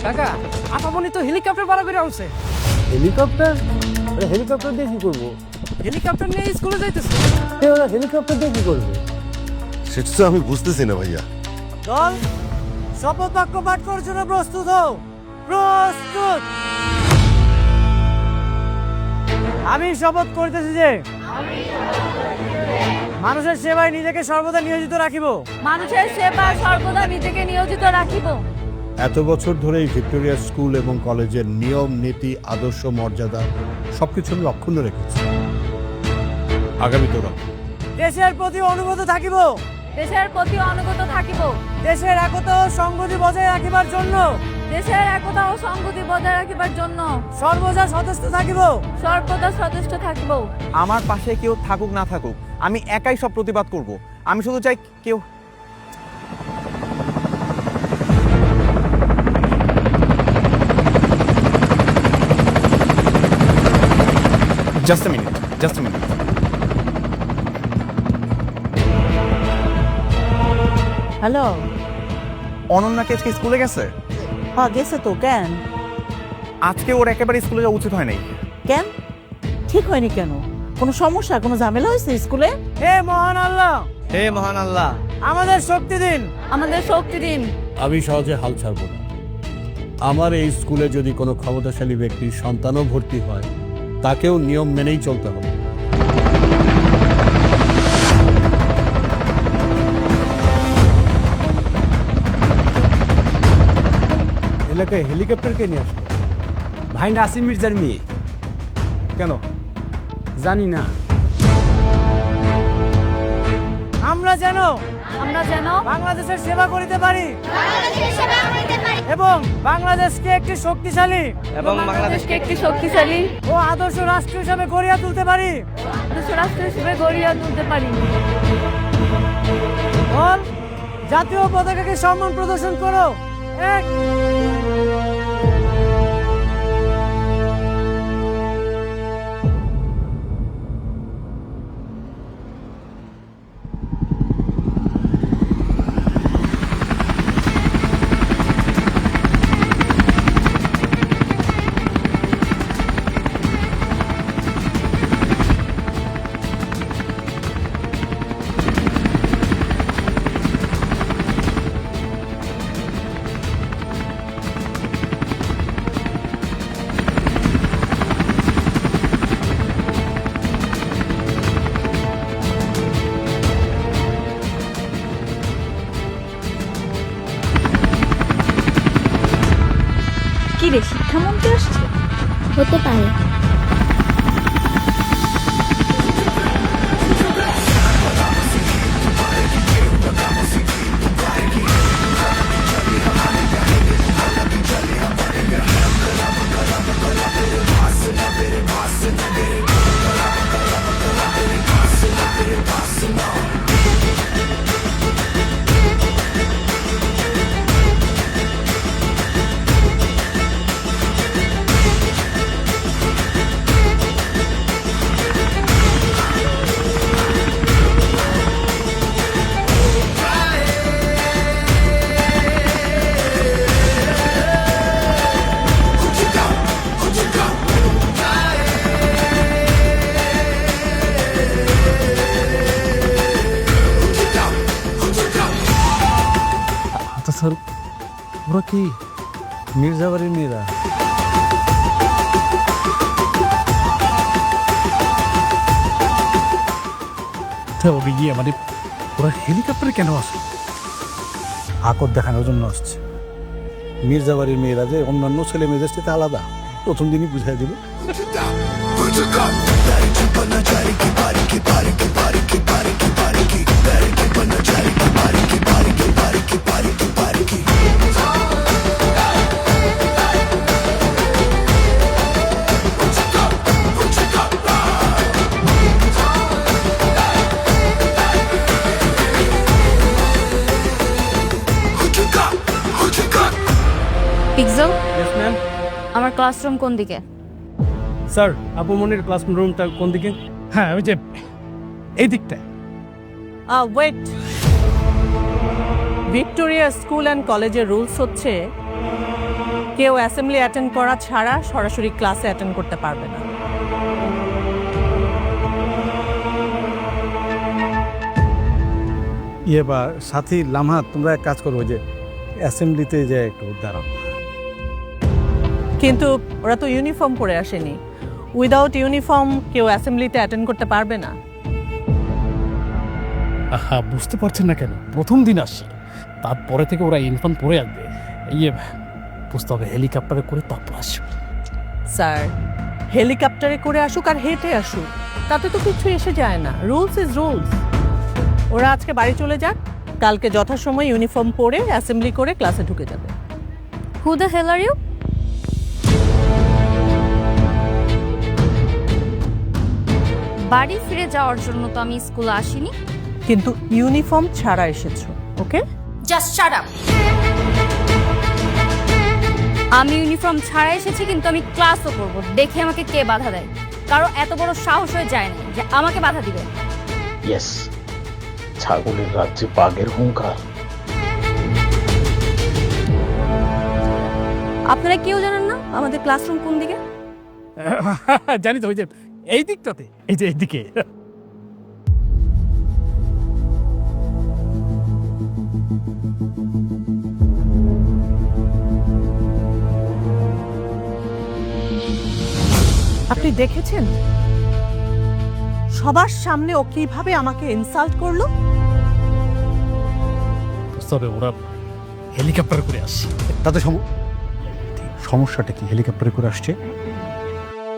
কাকা আপামনি তো হেলিকপ্টার ভাড়া করে আনছে। হেলিকপ্টার? আরে হেলিকপ্টার দিয়ে কি করবো? হেলিকপ্টার নিয়ে স্কুলে যাইতেছে। ওরা হেলিকপ্টার দিয়ে কি করবে? সেটা তো আমি বুঝতেছি না ভাইয়া। দল শপথ বাক্য পাঠ করার জন্য প্রস্তুত হও। প্রস্তুত। আমি শপথ করতেছি যে মানুষের সেবায় নিজেকে সর্বদা নিয়োজিত রাখিব। মানুষের সেবা সর্বদা নিজেকে নিয়োজিত রাখিব। এত বছর ধরে এই ভিক্টোরিয়া স্কুল এবং কলেজের নিয়ম নীতি আদর্শ মর্যাদা সবকিছু আমি অক্ষুণ্ণ রেখেছি। আগামীতেও রাখব। দেশের প্রতি অনুগত থাকিব। দেশের প্রতি অনুগত থাকিব। দেশের একতা ও সংগতি বজায় রাখিবার জন্য দেশের একতা ও সংগতি বজায় রাখিবার জন্য সর্বদা সচেষ্ট থাকিব। সর্বদা সচেষ্ট থাকিব। আমার পাশে কেউ থাকুক না থাকুক, আমি একাই সব প্রতিবাদ করব। আমি শুধু চাই কেউ just a minute. Hello. Ananya কি আজকে স্কুলে গেছে? হ্যাঁ গেছে তো। কেন? আজকে ওর একেবারে স্কুলে যাওয়া উচিত হয় নাই। কেন ঠিক হয়নি কেন? কোনো সমস্যা, কোনো ঝামেলা হয়েছে স্কুলে? হে মহান আল্লাহ, হে মহান আল্লাহ, আমাদের শক্তি দিন। আমাদের শক্তি দিন। আমি সহজে হাল ছাড়ব না। আমার এই স্কুলে যদি কোনো ক্ষমতাশালী ব্যক্তির সন্তানও ভর্তি হয়, তাকেও নিয়ম মেনেই চলতে হবে। এলাকায় হেলিকপ্টার কে নিয়ে আসলো? ভাই নাসিম মির্জার মেয়ে। কেন? জানি না। আমরা যেন বাংলাদেশের সেবা করিতে পারি এবং বাংলাদেশকে একটি শক্তিশালী এবং বাংলাদেশকে একটি শক্তিশালী ও আদর্শ রাষ্ট্র হিসাবে গড়িয়া তুলতে পারি। রাষ্ট্র হিসেবে গড়িয়া তুলতে পারি। বল, জাতীয় পতাকাকে সম্মান প্রদর্শন করো। এক। কি রে, শিক্ষামন্ত্রী আসছে? হতে পারে। আচ্ছা স্যার, ওরা কি মির্জাবাড়ির মেয়েরা? ওকে গিয়ে মানে ওরা হেলিকপ্টারে কেন আসে? আকর দেখানোর জন্য আসছে। মির্জাবাড়ির মেয়েরা যে অন্যান্য ছেলে মেয়েদের সাথে আলাদা, প্রথম দিনই বুঝাই দিল। পিকজো, ইয়েস ম্যাম। আমার ক্লাসরুম কোন দিকে? স্যার, আপুমনির ক্লাসরুমটা কোন দিকে? হ্যাঁ, ওই যে এই দিকটায়। ওয়েট। ভিক্টোরিয়া স্কুল অ্যান্ড কলেজের রুলস হচ্ছে কেউ অ্যাসেম্বলি অ্যাটেন্ড করা ছাড়া সরাসরি ক্লাসে অ্যাটেন্ড করতে পারবে না। ইয়ে বা সাথী লামহা, তোমরা এক কাজ করো যে অ্যাসেম্বলিতে যে একটু দাঁড়াও। কিন্তু ওরা তো ইউনিফর্ম পরে আসেনি। উইদাউট ইউনিফর্ম কেউ অ্যাসেম্বলিতে অ্যাটেন্ড করতে পারবে না। আহা, বুঝতে পারছেন না কেন? প্রথম দিন আসছে, তারপরে থেকে ওরা ইনফর্ম পরে আসবে। ইয়ে বুঝতে হবে, হেলিকপ্টারে করে তারপর আসবে। স্যার, হেলিকপ্টারে করে আসুক আর হেঁটে আসুক, তাতে তো কিছু এসে যায় না। Rules is rules. ওরা আজকে বাড়ি চলে যাক, কালকে যথাসময় ইউনিফর্ম পরে অ্যাসেম্বলি করে ক্লাসে ঢুকে যাবে। Who the hell are you? বাড়ি ফিরে যাওয়ার জন্য তো আমি স্কুলে আসিনি। কিন্তু ইউনিফর্ম ছাড়া এসেছো, ওকে? Just shut up. আমি ইউনিফর্ম ছাড়া এসেছি, কিন্তু আমি ক্লাসও করব। দেখে আমাকে কে বাধা দেয়? কারো এত বড় সাহস হয়ে যায় না যে আমাকে বাধা দিবে। ইয়েস, ছাগলের রাজ্যে বাঘের হুঙ্কার। আপনারা কেউ জানেন না আমাদের ক্লাসরুম কোন দিকে? জানি তো, ওই যে এই দিকটাতে, এই যে এইদিকে। আপনি দেখেছেন সবার সামনে ও কিভাবে আমাকে ইনসাল্ট করলো? বুঝতে হবে, ওরা হেলিকপ্টার করে আসছে। তাতে সমস্যাটা কি? হেলিকপ্টারে করে আসছে।